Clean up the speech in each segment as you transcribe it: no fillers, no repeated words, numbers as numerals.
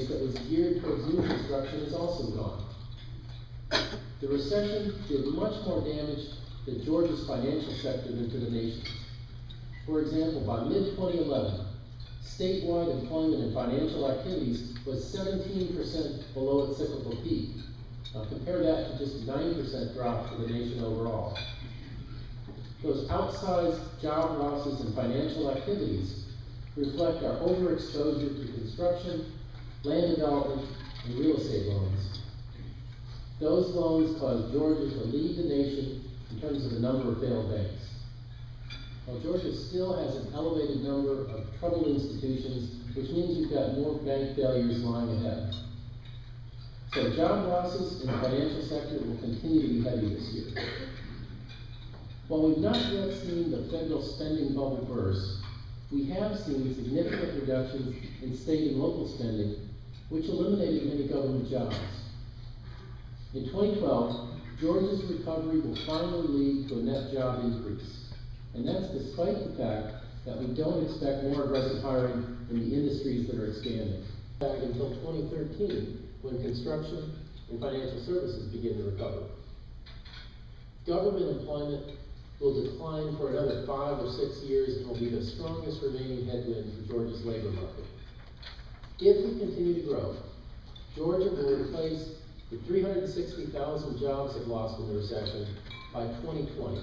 that was geared towards new construction is also gone. The recession did much more damage to Georgia's financial sector than to the nation's. For example, by mid-2011, statewide employment and financial activities was 17% below its cyclical peak. Now compare that to just 9% drop for the nation overall. Those outsized job losses in financial activities reflect our overexposure to construction, land development, and real estate loans. Those loans caused Georgia to lead the nation in terms of the number of failed banks. While Georgia still has an elevated number of troubled institutions, which means we've got more bank failures lying ahead. So job losses in the financial sector will continue to be heavy this year. While we've not yet seen the federal spending bubble burst, we have seen significant reductions in state and local spending, which eliminated many government jobs. In 2012, Georgia's recovery will finally lead to a net job increase. And that's despite the fact that we don't expect more aggressive hiring in the industries that are expanding. Back until 2013, when construction and financial services begin to recover. Government employment will decline for another 5 or 6 years and will be the strongest remaining headwind for Georgia's labor market. If we continue to grow, Georgia will replace the 360,000 jobs it lost in the recession by 2020.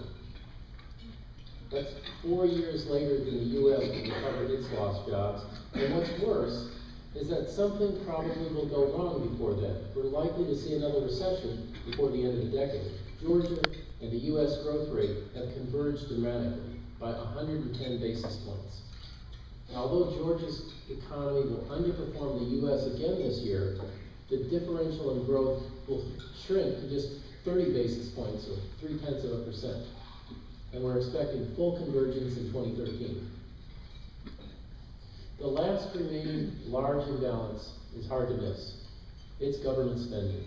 That's 4 years later than the U.S. recovered its lost jobs. And what's worse is that something probably will go wrong before then. We're likely to see another recession before the end of the decade. Georgia and the U.S. growth rate have converged dramatically by 110 basis points. And although Georgia's economy will underperform the U.S. again this year, the differential in growth will shrink to just 30 basis points, or 0.3%. And we're expecting full convergence in 2013. The last remaining large imbalance is hard to miss. It's government spending.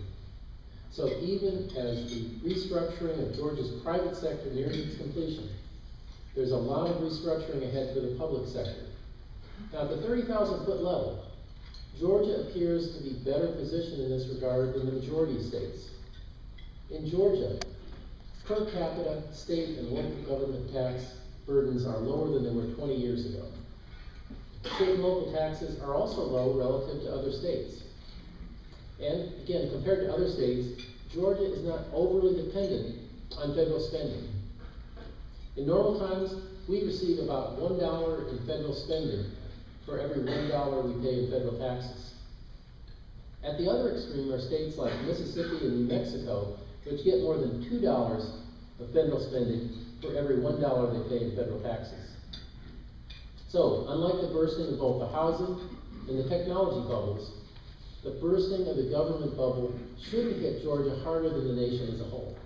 So even as the restructuring of Georgia's private sector nears its completion, there's a lot of restructuring ahead for the public sector. Now at the 30,000-foot level, Georgia appears to be better positioned in this regard than the majority of states. In Georgia, per capita state and local government tax burdens are lower than they were 20 years ago. State and local taxes are also low relative to other states. And again, compared to other states, Georgia is not overly dependent on federal spending. In normal times, we receive about $1 in federal spending for every $1 we pay in federal taxes. At the other extreme are states like Mississippi and New Mexico, which get more than $2 of federal spending for every $1 they pay in federal taxes. So, unlike the bursting of both the housing and the technology bubbles, the bursting of the government bubble shouldn't hit Georgia harder than the nation as a whole.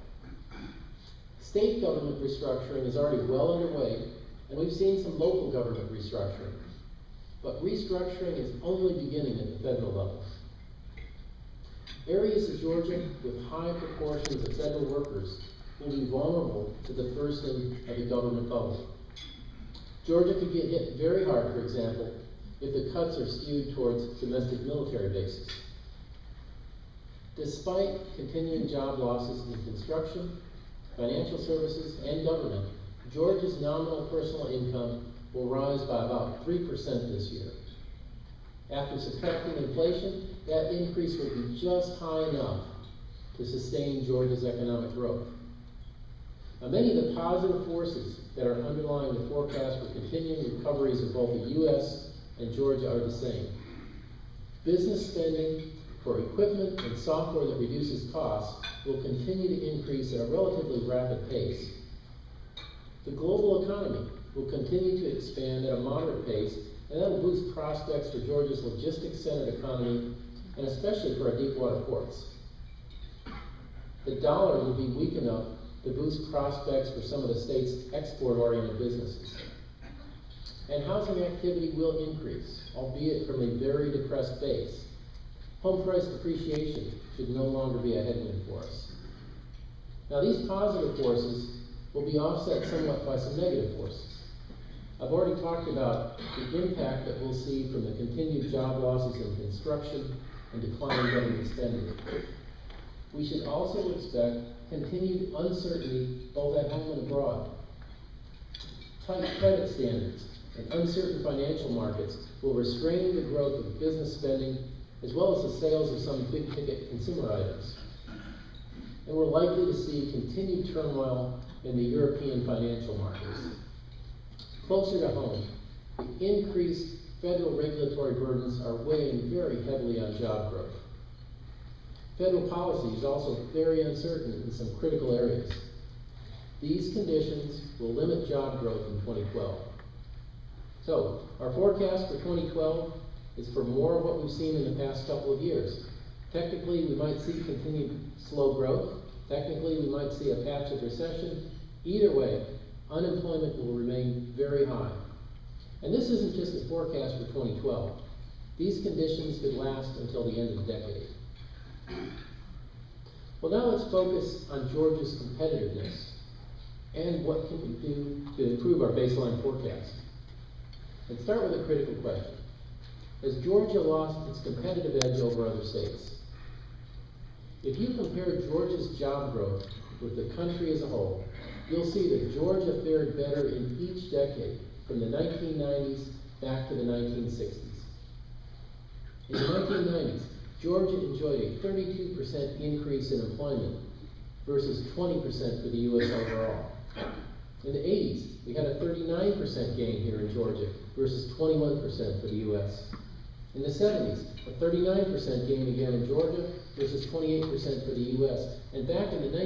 State government restructuring is already well underway, and we've seen some local government restructuring. But restructuring is only beginning at the federal level. Areas of Georgia with high proportions of federal workers will be vulnerable to the bursting of the government bubble. Georgia could get hit very hard, for example, if the cuts are skewed towards domestic military bases. Despite continuing job losses in construction, financial services, and government, Georgia's nominal personal income will rise by about 3% this year. After subtracting inflation, that increase will be just high enough to sustain Georgia's economic growth. Now, many of the positive forces that are underlying the forecast for continuing recoveries of both the U.S. and Georgia are the same. Business spending for equipment and software that reduces costs will continue to increase at a relatively rapid pace. The global economy will continue to expand at a moderate pace, and that will boost prospects for Georgia's logistics-centered economy, and especially for our deep water ports. The dollar will be weak enough to boost prospects for some of the state's export-oriented businesses. And housing activity will increase, albeit from a very depressed base. Home price depreciation should no longer be a headwind for us. Now, these positive forces will be offset somewhat by some negative forces. I've already talked about the impact that we'll see from the continued job losses in construction and declining government spending. We should also expect continued uncertainty both at home and abroad. Tight credit standards and uncertain financial markets will restrain the growth of business spending as well as the sales of some big-ticket consumer items. And we're likely to see continued turmoil in the European financial markets. Closer to home, the increased federal regulatory burdens are weighing very heavily on job growth. Federal policy is also very uncertain in some critical areas. These conditions will limit job growth in 2012. So, our forecast for 2012 is for more of what we've seen in the past couple of years. Technically, we might see continued slow growth. Technically, we might see a patch of recession. Either way, unemployment will remain very high. And this isn't just a forecast for 2012. These conditions could last until the end of the decade. Well, now let's focus on Georgia's competitiveness and what can we do to improve our baseline forecast. Let's start with a critical question. Has Georgia lost its competitive edge over other states? If you compare Georgia's job growth with the country as a whole, you'll see that Georgia fared better in each decade, from the 1990s back to the 1960s. In the 1990s, Georgia enjoyed a 32% increase in employment versus 20% for the U.S. overall. In the 80s, we had a 39% gain here in Georgia versus 21% for the U.S. In the 70s, a 39% gain again in Georgia versus 28% for the U.S. And back in the